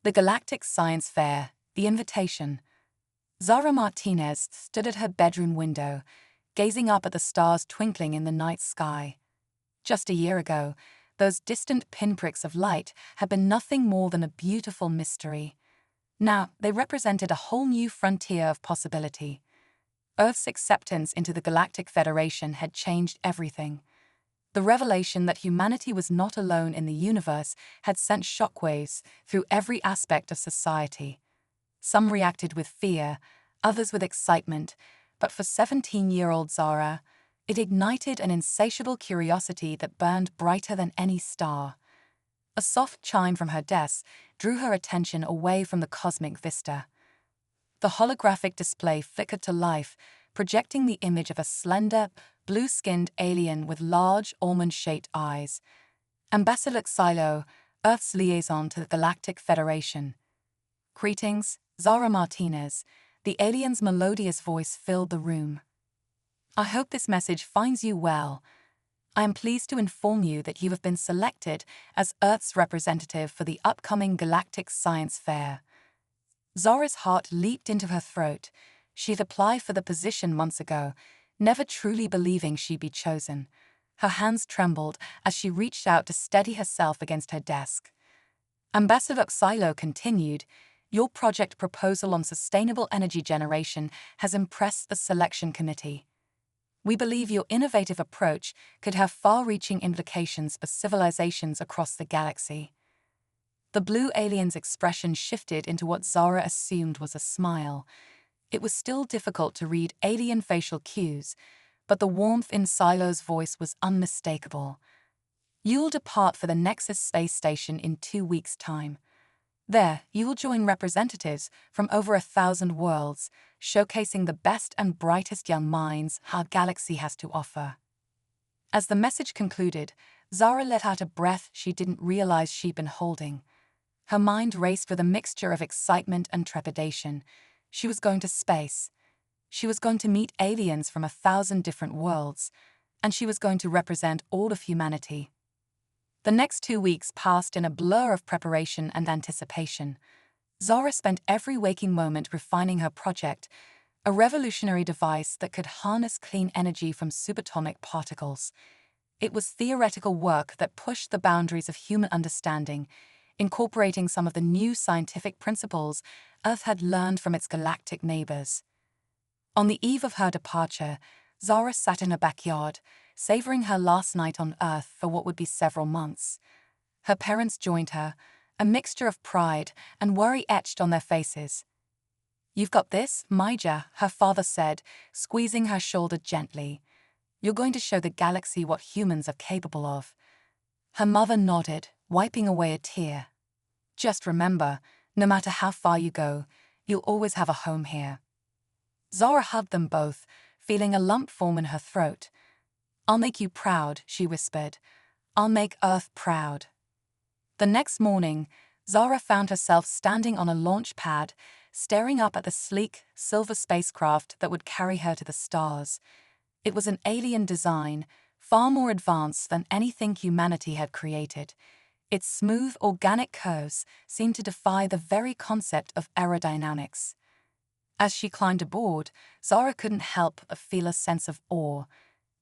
The Galactic Science Fair, the invitation. Zara Martinez stood at her bedroom window, gazing up at the stars twinkling in the night sky. Just a year ago, those distant pinpricks of light had been nothing more than a beautiful mystery. Now, they represented a whole new frontier of possibility. Earth's acceptance into the Galactic Federation had changed everything. The revelation that humanity was not alone in the universe had sent shockwaves through every aspect of society. Some reacted with fear, others with excitement, but for 17-year-old Zara, it ignited an insatiable curiosity that burned brighter than any star. A soft chime from her desk drew her attention away from the cosmic vista. The holographic display flickered to life, projecting the image of a slender, blue-skinned alien with large, almond-shaped eyes. Ambassador Xylo, Earth's liaison to the Galactic Federation. Greetings, Zara Martinez. The alien's melodious voice filled the room. I hope this message finds you well. I am pleased to inform you that you have been selected as Earth's representative for the upcoming Galactic Science Fair. Zara's heart leaped into her throat. She had applied for the position months ago, never truly believing she'd be chosen. Her hands trembled as she reached out to steady herself against her desk. Ambassador Xylo continued, "Your project proposal on sustainable energy generation has impressed the selection committee. We believe your innovative approach could have far-reaching implications for civilizations across the galaxy." The blue alien's expression shifted into what Zara assumed was a smile. It was still difficult to read alien facial cues, but the warmth in Xylo's voice was unmistakable. "You'll depart for the Nexus space station in 2 weeks' time. There, you will join representatives from over 1,000 worlds, showcasing the best and brightest young minds our galaxy has to offer." As the message concluded, Zara let out a breath she didn't realize she'd been holding. Her mind raced with a mixture of excitement and trepidation. She was going to space. She was going to meet aliens from 1,000 different worlds, and she was going to represent all of humanity. The next 2 weeks passed in a blur of preparation and anticipation. Zara spent every waking moment refining her project, a revolutionary device that could harness clean energy from subatomic particles. It was theoretical work that pushed the boundaries of human understanding, incorporating some of the new scientific principles Earth had learned from its galactic neighbors. On the eve of her departure, Zara sat in her backyard, savoring her last night on Earth for what would be several months. Her parents joined her, a mixture of pride and worry etched on their faces. "You've got this, Maija," her father said, squeezing her shoulder gently. "You're going to show the galaxy what humans are capable of." Her mother nodded, wiping away a tear. "Just remember, no matter how far you go, you'll always have a home here." Zara hugged them both, feeling a lump form in her throat. "I'll make you proud," she whispered. "I'll make Earth proud." The next morning, Zara found herself standing on a launch pad, staring up at the sleek, silver spacecraft that would carry her to the stars. It was an alien design, far more advanced than anything humanity had created. Its smooth, organic curves seemed to defy the very concept of aerodynamics. As she climbed aboard, Zara couldn't help but feel a sense of awe.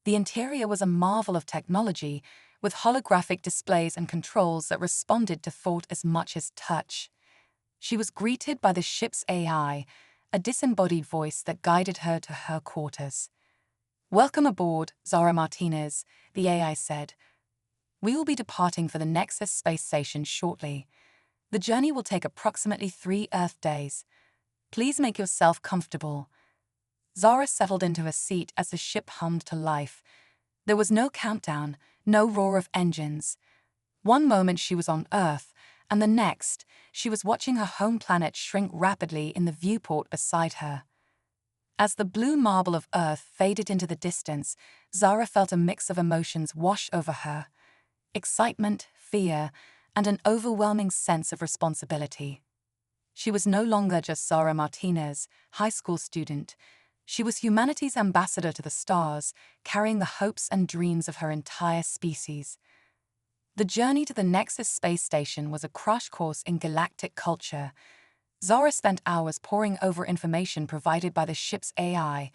The interior was a marvel of technology, with holographic displays and controls that responded to thought as much as touch. She was greeted by the ship's AI, a disembodied voice that guided her to her quarters. "Welcome aboard, Zara Martinez," the AI said. "We will be departing for the Nexus space station shortly. The journey will take approximately 3 Earth days. Please make yourself comfortable." Zara settled into her seat as the ship hummed to life. There was no countdown, no roar of engines. One moment she was on Earth, and the next, she was watching her home planet shrink rapidly in the viewport beside her. As the blue marble of Earth faded into the distance, Zara felt a mix of emotions wash over her: excitement, fear, and an overwhelming sense of responsibility. She was no longer just Zara Martinez, high school student. She was humanity's ambassador to the stars, carrying the hopes and dreams of her entire species. The journey to the Nexus space station was a crash course in galactic culture. Zara spent hours poring over information provided by the ship's AI,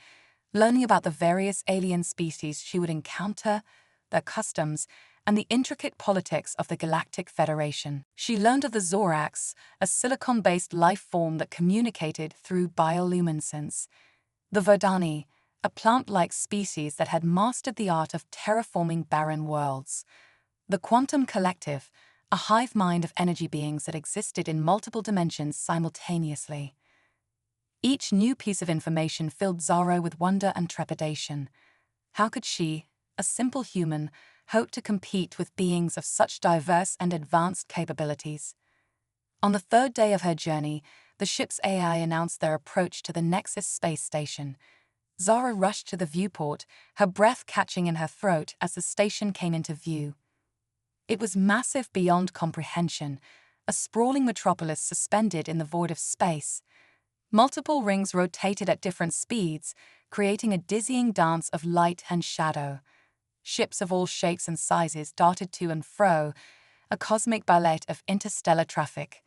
learning about the various alien species she would encounter, their customs, and the intricate politics of the Galactic Federation. She learned of the Zorax, a silicon-based life form that communicated through bioluminescence, the Verdani, a plant-like species that had mastered the art of terraforming barren worlds, the Quantum Collective, a hive mind of energy beings that existed in multiple dimensions simultaneously. Each new piece of information filled Zara with wonder and trepidation. How could she, a simple human, hope to compete with beings of such diverse and advanced capabilities? On the third day of her journey, the ship's AI announced their approach to the Nexus space station. Zara rushed to the viewport, her breath catching in her throat as the station came into view. It was massive beyond comprehension, a sprawling metropolis suspended in the void of space. Multiple rings rotated at different speeds, creating a dizzying dance of light and shadow. Ships of all shapes and sizes darted to and fro, a cosmic ballet of interstellar traffic.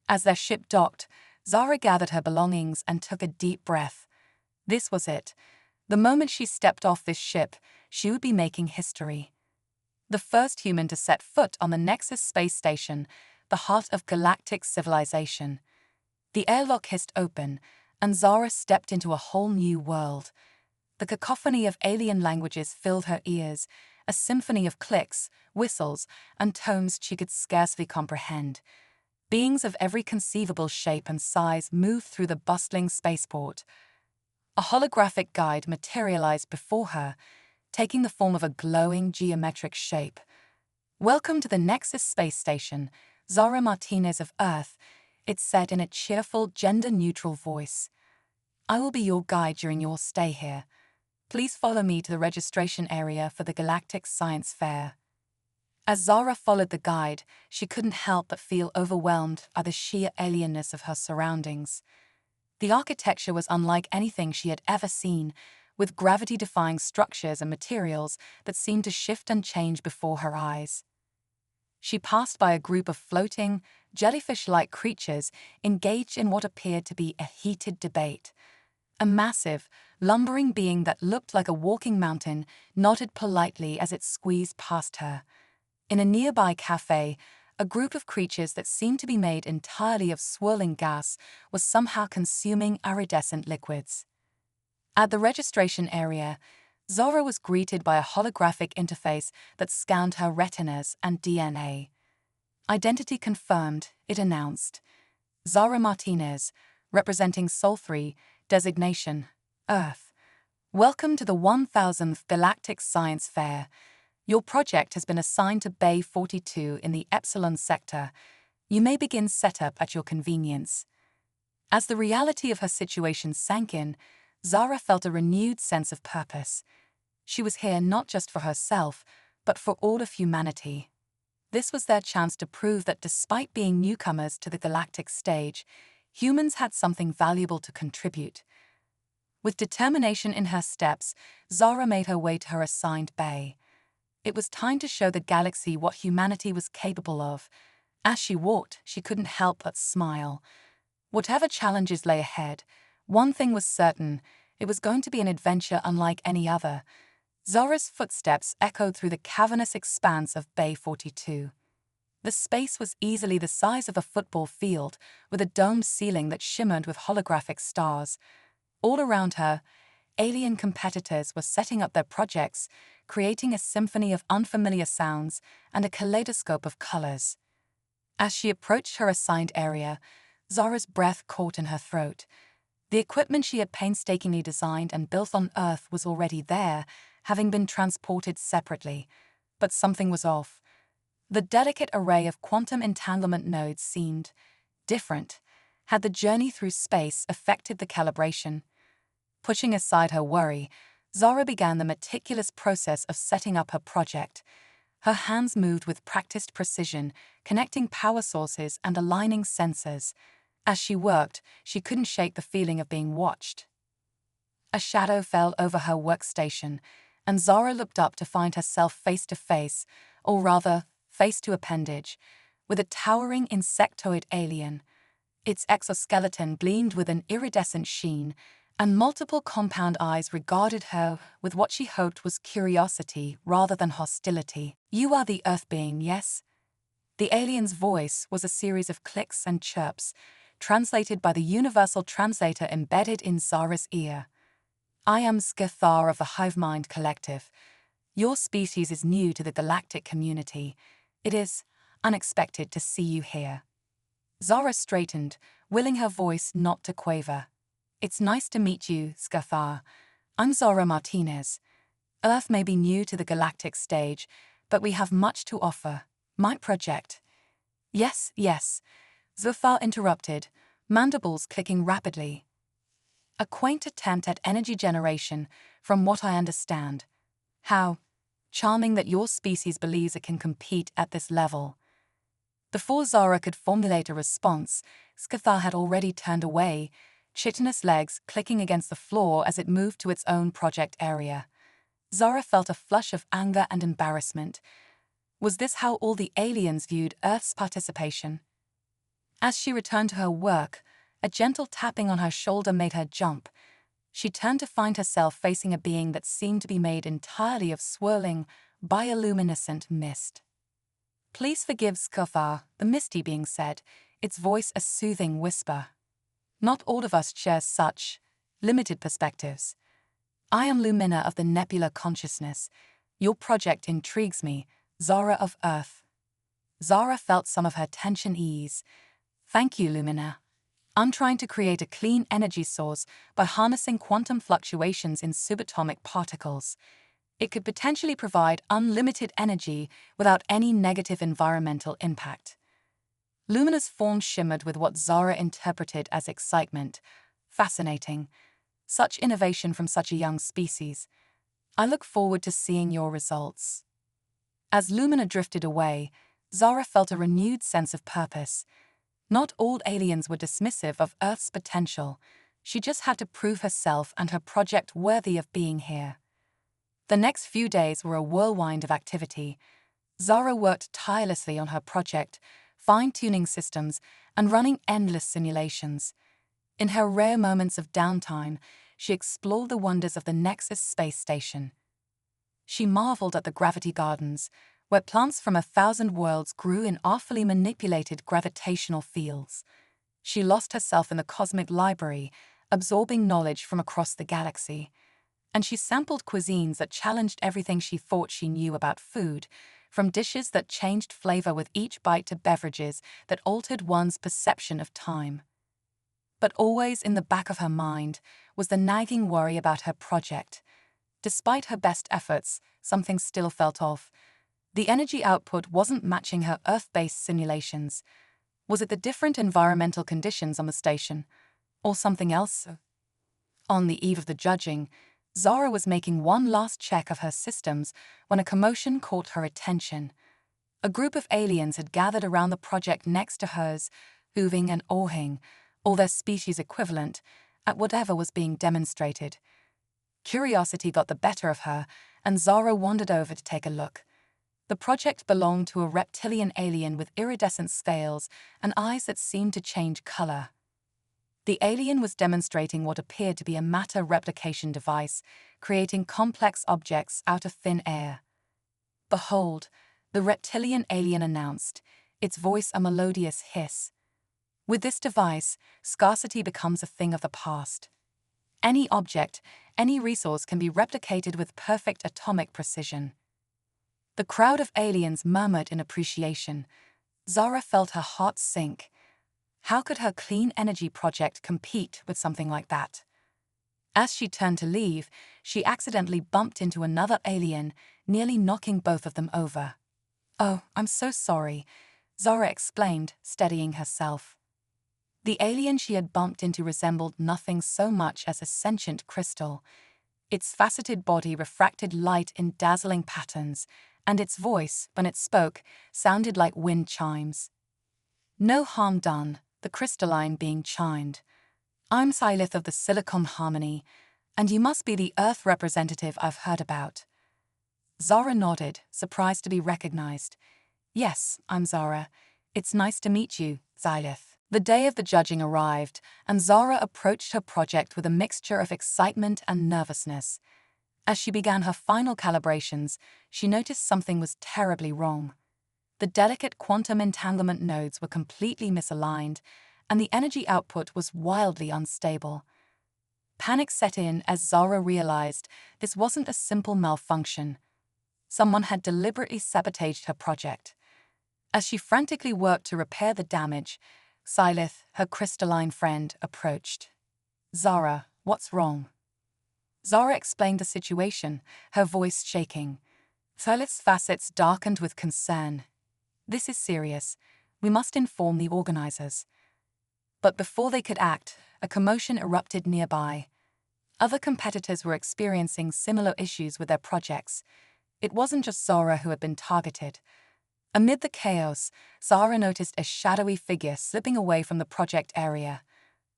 As their ship docked, Zara gathered her belongings and took a deep breath. This was it. The moment she stepped off this ship, she would be making history. The first human to set foot on the Nexus space station, the heart of galactic civilization. The airlock hissed open, and Zara stepped into a whole new world. The cacophony of alien languages filled her ears, a symphony of clicks, whistles, and tones she could scarcely comprehend. Beings of every conceivable shape and size moved through the bustling spaceport. A holographic guide materialized before her, taking the form of a glowing geometric shape. "Welcome to the Nexus space station, Zara Martinez of Earth," it said in a cheerful, gender-neutral voice. "I will be your guide during your stay here. Please follow me to the registration area for the Galactic Science Fair." As Zara followed the guide, she couldn't help but feel overwhelmed by the sheer alienness of her surroundings. The architecture was unlike anything she had ever seen, with gravity-defying structures and materials that seemed to shift and change before her eyes. She passed by a group of floating, jellyfish-like creatures engaged in what appeared to be a heated debate. A massive, lumbering being that looked like a walking mountain nodded politely as it squeezed past her. In a nearby cafe, a group of creatures that seemed to be made entirely of swirling gas was somehow consuming iridescent liquids. At the registration area, Zara was greeted by a holographic interface that scanned her retinas and DNA. "Identity confirmed," it announced. "Zara Martinez, representing Sol 3, designation, Earth. Welcome to the 1000th Galactic Science Fair. Your project has been assigned to Bay 42 in the Epsilon sector. You may begin setup at your convenience." As the reality of her situation sank in, Zara felt a renewed sense of purpose. She was here not just for herself, but for all of humanity. This was their chance to prove that despite being newcomers to the galactic stage, humans had something valuable to contribute. With determination in her steps, Zara made her way to her assigned bay. It was time to show the galaxy what humanity was capable of. As she walked, she couldn't help but smile. Whatever challenges lay ahead, one thing was certain: it was going to be an adventure unlike any other. Zara's footsteps echoed through the cavernous expanse of Bay 42. The space was easily the size of a football field, with a domed ceiling that shimmered with holographic stars. All around her, alien competitors were setting up their projects, creating a symphony of unfamiliar sounds and a kaleidoscope of colors. As she approached her assigned area, Zara's breath caught in her throat. The equipment she had painstakingly designed and built on Earth was already there, having been transported separately. But something was off. The delicate array of quantum entanglement nodes seemed different. Had the journey through space affected the calibration? Pushing aside her worry, Zara began the meticulous process of setting up her project. Her hands moved with practiced precision, connecting power sources and aligning sensors. As she worked, she couldn't shake the feeling of being watched. A shadow fell over her workstation, and Zara looked up to find herself face to face, or rather, face to appendage, with a towering insectoid alien. Its exoskeleton gleamed with an iridescent sheen, and multiple compound eyes regarded her with what she hoped was curiosity rather than hostility. "You are the Earth being, yes?" The alien's voice was a series of clicks and chirps, translated by the universal translator embedded in Zara's ear. "I am Scathar of the Hivemind Collective. Your species is new to the Galactic community. It is unexpected to see you here." Zara straightened, willing her voice not to quaver. "It's nice to meet you, Scathar. I'm Zara Martinez. Earth may be new to the Galactic stage, but we have much to offer. My project—" "Yes, yes," Zufar interrupted, mandibles clicking rapidly. "A quaint attempt at energy generation, from what I understand. How charming that your species believes it can compete at this level." Before Zara could formulate a response, Scathar had already turned away, chitinous legs clicking against the floor as it moved to its own project area. Zara felt a flush of anger and embarrassment. Was this how all the aliens viewed Earth's participation? As she returned to her work, a gentle tapping on her shoulder made her jump. She turned to find herself facing a being that seemed to be made entirely of swirling, bioluminescent mist. "Please forgive Scathar," the misty being said, its voice a soothing whisper. "Not all of us share such limited perspectives. I am Lumina of the Nebula Consciousness. Your project intrigues me, Zara of Earth." Zara felt some of her tension ease. "Thank you, Lumina. I'm trying to create a clean energy source by harnessing quantum fluctuations in subatomic particles. It could potentially provide unlimited energy without any negative environmental impact." Lumina's form shimmered with what Zara interpreted as excitement. "Fascinating. Such innovation from such a young species. I look forward to seeing your results." As Lumina drifted away, Zara felt a renewed sense of purpose. Not all aliens were dismissive of Earth's potential. She just had to prove herself and her project worthy of being here. The next few days were a whirlwind of activity. Zara worked tirelessly on her project, fine-tuning systems and running endless simulations. In her rare moments of downtime, she explored the wonders of the Nexus space station. She marveled at the gravity gardens, where plants from 1,000 worlds grew in artfully manipulated gravitational fields. She lost herself in the cosmic library, absorbing knowledge from across the galaxy. And she sampled cuisines that challenged everything she thought she knew about food, from dishes that changed flavor with each bite to beverages that altered one's perception of time. But always in the back of her mind was the nagging worry about her project. Despite her best efforts, something still felt off. The energy output wasn't matching her Earth-based simulations. Was it the different environmental conditions on the station, or something else? On the eve of the judging, Zara was making one last check of her systems when a commotion caught her attention. A group of aliens had gathered around the project next to hers, hooving and awing, or their species equivalent, at whatever was being demonstrated. Curiosity got the better of her, and Zara wandered over to take a look. The project belonged to a reptilian alien with iridescent scales and eyes that seemed to change color. The alien was demonstrating what appeared to be a matter replication device, creating complex objects out of thin air. "Behold," the reptilian alien announced, its voice a melodious hiss. "With this device, scarcity becomes a thing of the past. Any object, any resource can be replicated with perfect atomic precision." The crowd of aliens murmured in appreciation. Zara felt her heart sink. How could her clean energy project compete with something like that? As she turned to leave, she accidentally bumped into another alien, nearly knocking both of them over. "Oh, I'm so sorry," Zara explained, steadying herself. The alien she had bumped into resembled nothing so much as a sentient crystal. Its faceted body refracted light in dazzling patterns, and its voice, when it spoke, sounded like wind chimes. "No harm done," the crystalline being chimed. "I'm Silith of the Silicon Harmony, and you must be the Earth representative I've heard about." Zara nodded, surprised to be recognized. Yes, I'm Zara. It's nice to meet you, Xylith. The day of the judging arrived, and Zara approached her project with a mixture of excitement and nervousness. As she began her final calibrations, she noticed something was terribly wrong. The delicate quantum entanglement nodes were completely misaligned, and the energy output was wildly unstable. Panic set in as Zara realized this wasn't a simple malfunction. Someone had deliberately sabotaged her project. As she frantically worked to repair the damage, Xylith, her crystalline friend, approached. Zara, what's wrong? Zara explained the situation, her voice shaking. Xylith's facets darkened with concern. This is serious. We must inform the organizers. But before they could act, a commotion erupted nearby. Other competitors were experiencing similar issues with their projects. It wasn't just Zara who had been targeted. Amid the chaos, Zara noticed a shadowy figure slipping away from the project area.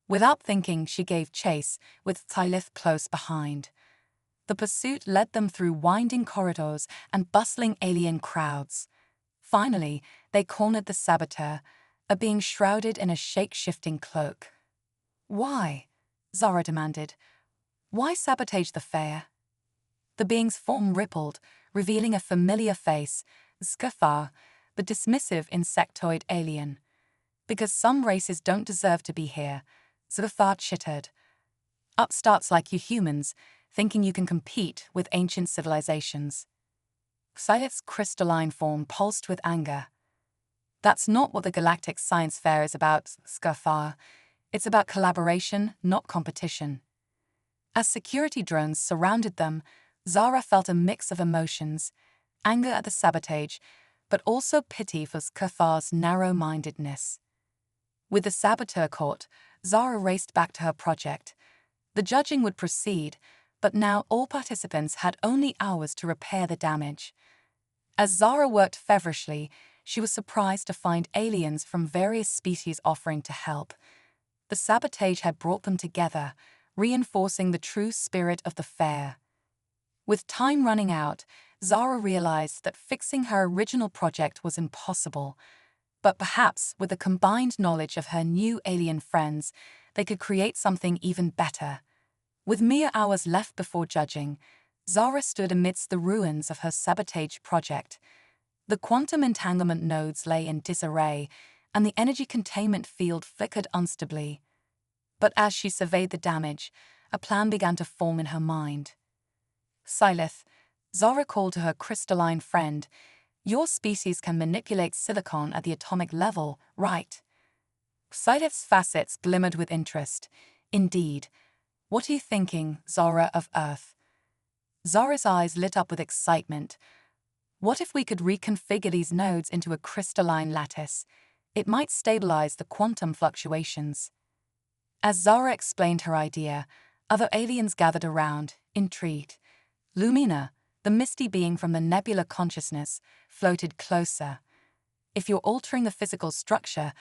Without thinking, she gave chase, with Xylith close behind. The pursuit led them through winding corridors and bustling alien crowds. Finally, they cornered the saboteur, a being shrouded in a shape-shifting cloak. Why? Zara demanded. Why sabotage the fair? The being's form rippled, revealing a familiar face, Skafar, the dismissive insectoid alien. Because some races don't deserve to be here, Skafar chittered. Upstarts like you humans, thinking you can compete with ancient civilizations. Xylith's crystalline form pulsed with anger. That's not what the Galactic Science Fair is about, Skafar. It's about collaboration, not competition. As security drones surrounded them, Zara felt a mix of emotions, anger at the sabotage, but also pity for Skafar's narrow-mindedness. With the saboteur caught, Zara raced back to her project. The judging would proceed, but now all participants had only hours to repair the damage. As Zara worked feverishly, she was surprised to find aliens from various species offering to help. The sabotage had brought them together, reinforcing the true spirit of the fair. With time running out, Zara realized that fixing her original project was impossible. But perhaps with the combined knowledge of her new alien friends, they could create something even better. With mere hours left before judging, Zara stood amidst the ruins of her sabotage project. The quantum entanglement nodes lay in disarray, and the energy containment field flickered unstably. But as she surveyed the damage, a plan began to form in her mind. Xylith, Zara called to her crystalline friend, your species can manipulate silicon at the atomic level, right? Xylith's facets glimmered with interest. Indeed. What are you thinking, Zara of Earth? Zara's eyes lit up with excitement. What if we could reconfigure these nodes into a crystalline lattice? It might stabilize the quantum fluctuations. As Zara explained her idea, other aliens gathered around, intrigued. Lumina, the misty being from the nebula consciousness, floated closer. If you're altering the physical structure,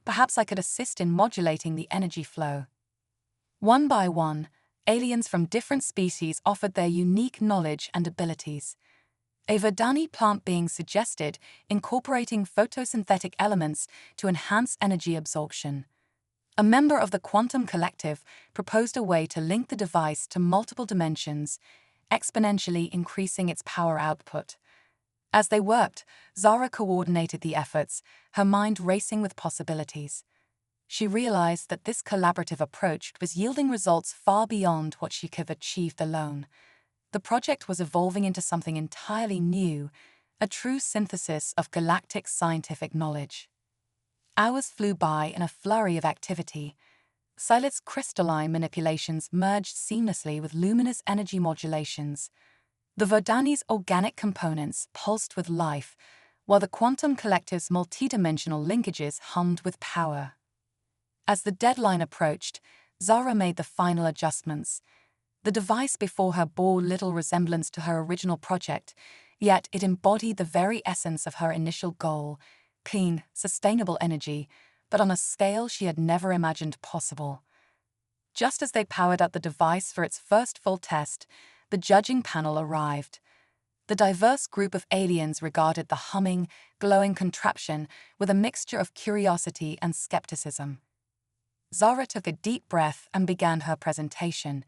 perhaps I could assist in modulating the energy flow. One by one, aliens from different species offered their unique knowledge and abilities. A Verdani plant being suggested, incorporating photosynthetic elements to enhance energy absorption. A member of the Quantum Collective proposed a way to link the device to multiple dimensions, exponentially increasing its power output. As they worked, Zara coordinated the efforts, her mind racing with possibilities. She realized that this collaborative approach was yielding results far beyond what she could have achieved alone. The project was evolving into something entirely new, a true synthesis of galactic scientific knowledge. Hours flew by in a flurry of activity. Xylith's crystalline manipulations merged seamlessly with Lumina's energy modulations. The Verdani's organic components pulsed with life, while the Quantum Collective's multidimensional linkages hummed with power. As the deadline approached, Zara made the final adjustments. The device before her bore little resemblance to her original project, yet it embodied the very essence of her initial goal: clean, sustainable energy, but on a scale she had never imagined possible. Just as they powered up the device for its first full test, the judging panel arrived. The diverse group of aliens regarded the humming, glowing contraption with a mixture of curiosity and skepticism. Zara took a deep breath and began her presentation.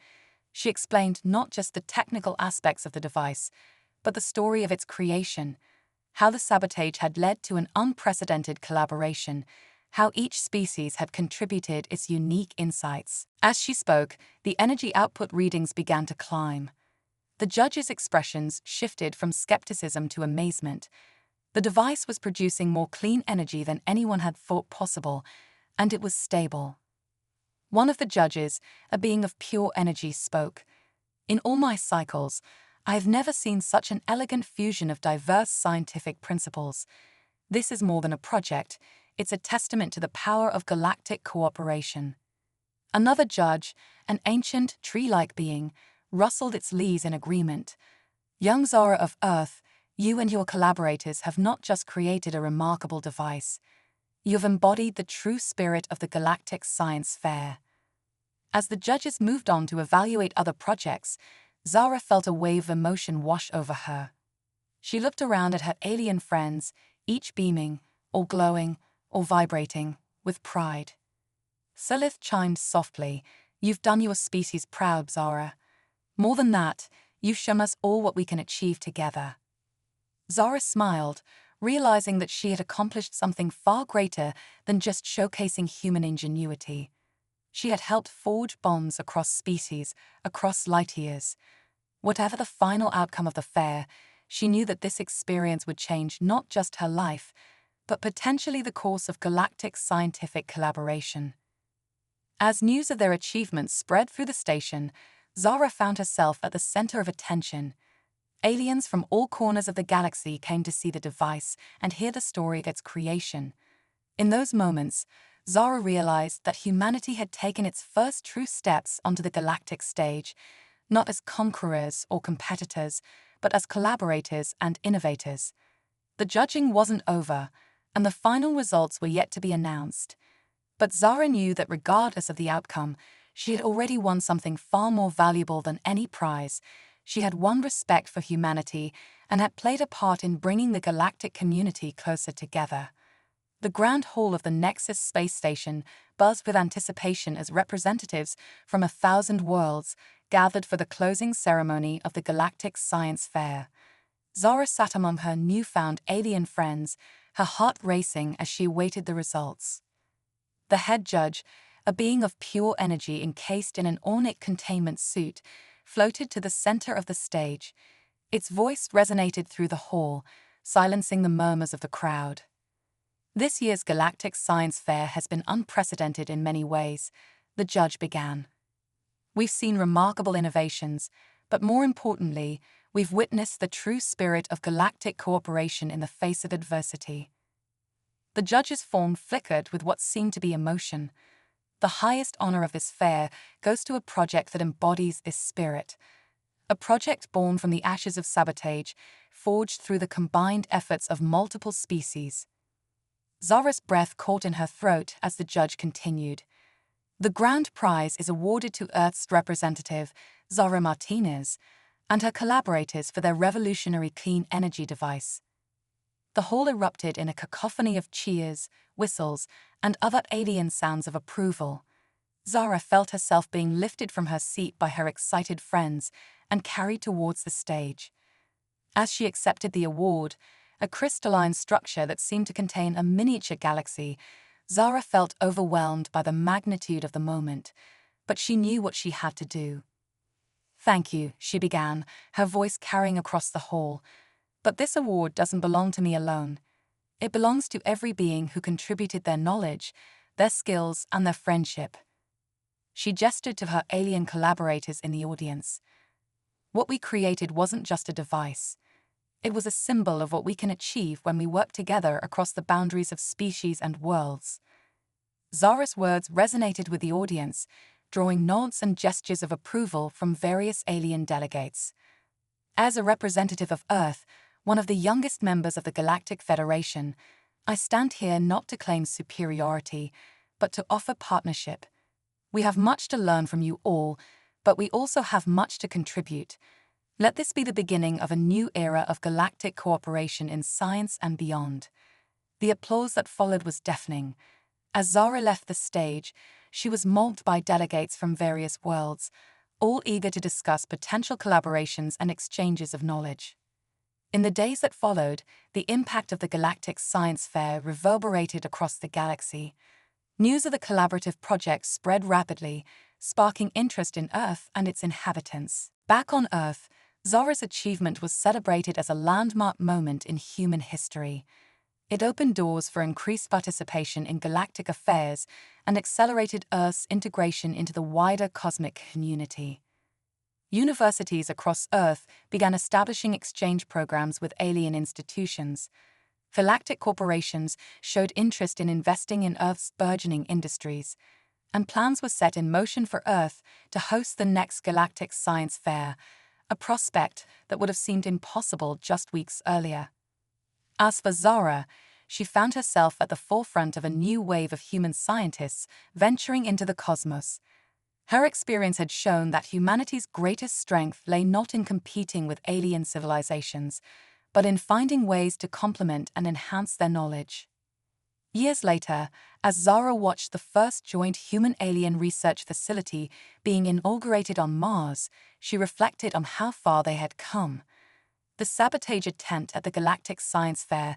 She explained not just the technical aspects of the device, but the story of its creation, how the sabotage had led to an unprecedented collaboration, how each species had contributed its unique insights. As she spoke, the energy output readings began to climb. The judges' expressions shifted from skepticism to amazement. The device was producing more clean energy than anyone had thought possible, and it was stable. One of the judges, a being of pure energy, spoke. "In all my cycles, I have never seen such an elegant fusion of diverse scientific principles. This is more than a project, it's a testament to the power of galactic cooperation." Another judge, an ancient, tree-like being, rustled its leaves in agreement. "Young Zara of Earth, you and your collaborators have not just created a remarkable device. You have embodied the true spirit of the Galactic Science Fair." As the judges moved on to evaluate other projects, Zara felt a wave of emotion wash over her. She looked around at her alien friends, each beaming, or glowing, or vibrating, with pride. Selith chimed softly, "You've done your species proud, Zara. More than that, you've shown us all what we can achieve together." Zara smiled, realizing that she had accomplished something far greater than just showcasing human ingenuity. She had helped forge bonds across species, across light years. Whatever the final outcome of the fair, she knew that this experience would change not just her life, but potentially the course of galactic scientific collaboration. As news of their achievements spread through the station, Zara found herself at the center of attention. Aliens from all corners of the galaxy came to see the device and hear the story of its creation. In those moments, Zara realized that humanity had taken its first true steps onto the galactic stage, not as conquerors or competitors, but as collaborators and innovators. The judging wasn't over, and the final results were yet to be announced. But Zara knew that regardless of the outcome, she had already won something far more valuable than any prize. She had won respect for humanity and had played a part in bringing the galactic community closer together. The grand hall of the Nexus space station buzzed with anticipation as representatives from 1,000 worlds gathered for the closing ceremony of the Galactic Science Fair. Zara sat among her newfound alien friends, her heart racing as she awaited the results. The head judge, a being of pure energy encased in an ornate containment suit, floated to the center of the stage. Its voice resonated through the hall, silencing the murmurs of the crowd. "This year's Galactic Science Fair has been unprecedented in many ways," the judge began. "We've seen remarkable innovations, but more importantly, we've witnessed the true spirit of galactic cooperation in the face of adversity." The judge's form flickered with what seemed to be emotion. The highest honor of this fair goes to a project that embodies this spirit. A project born from the ashes of sabotage, forged through the combined efforts of multiple species. Zara's breath caught in her throat as the judge continued. "The grand prize is awarded to Earth's representative, Zara Martinez, and her collaborators for their revolutionary clean energy device." The hall erupted in a cacophony of cheers, whistles, and other alien sounds of approval. Zara felt herself being lifted from her seat by her excited friends and carried towards the stage. As she accepted the award, a crystalline structure that seemed to contain a miniature galaxy, Zara felt overwhelmed by the magnitude of the moment, but she knew what she had to do. "Thank you," she began, her voice carrying across the hall. "But this award doesn't belong to me alone. It belongs to every being who contributed their knowledge, their skills, and their friendship." She gestured to her alien collaborators in the audience. "What we created wasn't just a device. It was a symbol of what we can achieve when we work together across the boundaries of species and worlds." Zara's words resonated with the audience, drawing nods and gestures of approval from various alien delegates. As a representative of Earth, one of the youngest members of the Galactic Federation, I stand here not to claim superiority, but to offer partnership. We have much to learn from you all, but we also have much to contribute. Let this be the beginning of a new era of galactic cooperation in science and beyond. The applause that followed was deafening. As Zara left the stage, she was mobbed by delegates from various worlds, all eager to discuss potential collaborations and exchanges of knowledge. In the days that followed, the impact of the Galactic Science Fair reverberated across the galaxy. News of the collaborative project spread rapidly, sparking interest in Earth and its inhabitants. Back on Earth, Zara's achievement was celebrated as a landmark moment in human history. It opened doors for increased participation in galactic affairs and accelerated Earth's integration into the wider cosmic community. Universities across Earth began establishing exchange programs with alien institutions. Galactic corporations showed interest in investing in Earth's burgeoning industries, and plans were set in motion for Earth to host the next Galactic Science Fair, a prospect that would have seemed impossible just weeks earlier. As for Zara, she found herself at the forefront of a new wave of human scientists venturing into the cosmos. Her experience had shown that humanity's greatest strength lay not in competing with alien civilizations, but in finding ways to complement and enhance their knowledge. Years later, as Zara watched the first joint human-alien research facility being inaugurated on Mars, she reflected on how far they had come. The sabotage attempt at the Galactic Science Fair,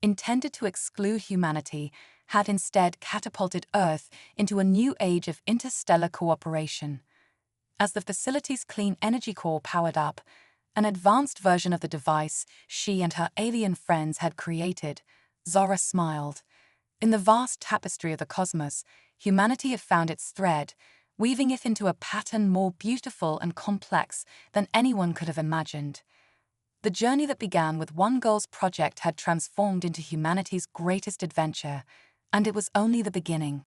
intended to exclude humanity, had instead catapulted Earth into a new age of interstellar cooperation. As the facility's clean energy core powered up, an advanced version of the device she and her alien friends had created, Zara smiled. In the vast tapestry of the cosmos, humanity had found its thread, weaving it into a pattern more beautiful and complex than anyone could have imagined. The journey that began with one girl's project had transformed into humanity's greatest adventure, and it was only the beginning.